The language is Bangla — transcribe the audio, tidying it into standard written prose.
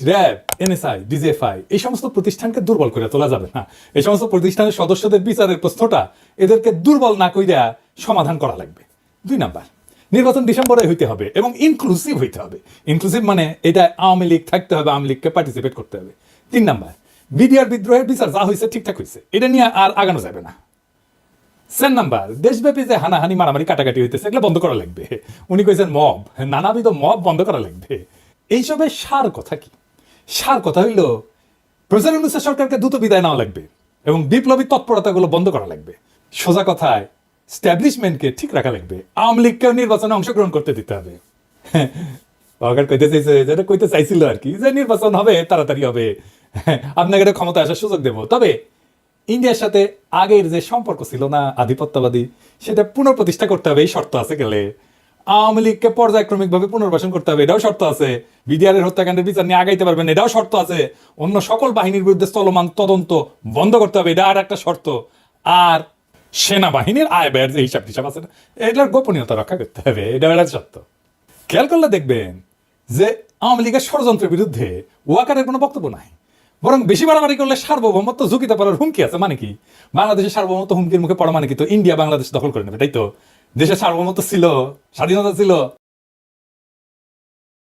র্যাব, এনএসআই, ডিজিএফআই এই সমস্ত প্রতিষ্ঠানকে দুর্বল করে তোলা যাবে না। এই সমস্ত প্রতিষ্ঠানের সদস্যদের বিচারের প্রশ্নটা এদেরকে দুর্বল না কইরা সমাধান করা লাগবে। 2 নাম্বার, নির্বাচন ডিসেম্বরে হইতে হবে এবং ইনক্লুসিভ হইতে হবে। ইনক্লুসিভ মানে এটা আওয়ামী লীগ থাকতে হবে, আওয়ামী লীগকে পার্টিসিপেট করতে হবে। 3 নাম্বার, বিডিআর বিদ্রোহের বিচার যা হয়েছে ঠিকঠাক হয়েছে, এটা নিয়ে আর আগানো যাবে না। 4 নাম্বার, দেশব্যাপী যে হানাহানি মারামারি কাটাকাটি হইতেছে এগুলো বন্ধ করা লাগবে। উনি কইছেন মব, নানাবিধ মব বন্ধ করা লাগবে। এইসবের সার কথা কি? সার কথা হইল প্রেসিডেন্ট ইউনূসের সরকারকে দ্রুত বিদায় নেওয়া লাগবে এবং বিপ্লবী তৎপরতাগুলো বন্ধ করা লাগবে। সোজা কথায় স্ট্যাবলিশমেন্টকে ঠিক রাখা লাগবে। আওয়ামী লীগকেও নির্বাচনে অংশগ্রহণ করতে দিতে হবে। কইতে চাইছিল আর কি যে নির্বাচন হবে, তাড়াতাড়ি হবে, আপনাকে এটা ক্ষমতা আসার সুযোগ দেব। তবে ইন্ডিয়ার সাথে আগের যে সম্পর্ক ছিল না আধিপত্যবাদী, সেটা পুনঃপ্রতিষ্ঠা করতে হবে, এই শর্ত আছে। গেলে আওয়ামী লীগকে পর্যায়ক্রমিকভাবে পুনর্বাসন করতে হবে, এটাও শর্ত আছে। বিডিআরের হত্যাকাণ্ডের বিচার নিয়ে আগাইতে পারবেন, এটাও শর্ত আছে। অন্য সকল বাহিনীর বিরুদ্ধে চলমান তদন্ত বন্ধ করতে হবে, এটা আর একটা শর্ত। আর সেনাবাহিনীর আয় ব্যয়ের যে হিসাব টিসাব আছে না, এটার গোপনীয়তা রক্ষা করতে হবে, এটা একটা শর্ত। খেয়াল করলে দেখবেন যে আওয়ামী লীগের ষড়যন্ত্রের বিরুদ্ধে ওয়াকারের কোনো বক্তব্য নাই, বরং বেশি বাড়াবাড়ি করলে সার্বভৌমত্ব ঝুঁকিতে পড়ার হুমকি আছে। মানে কি? বাংলাদেশের সার্বভৌমত্ব হুমকির মুখে পড়া মানে কি? তো ইন্ডিয়া বাংলাদেশ দখল করে নেবে, তাই তো? দেশের সার্বভৌমত্ব ছিল, স্বাধীনতা ছিল,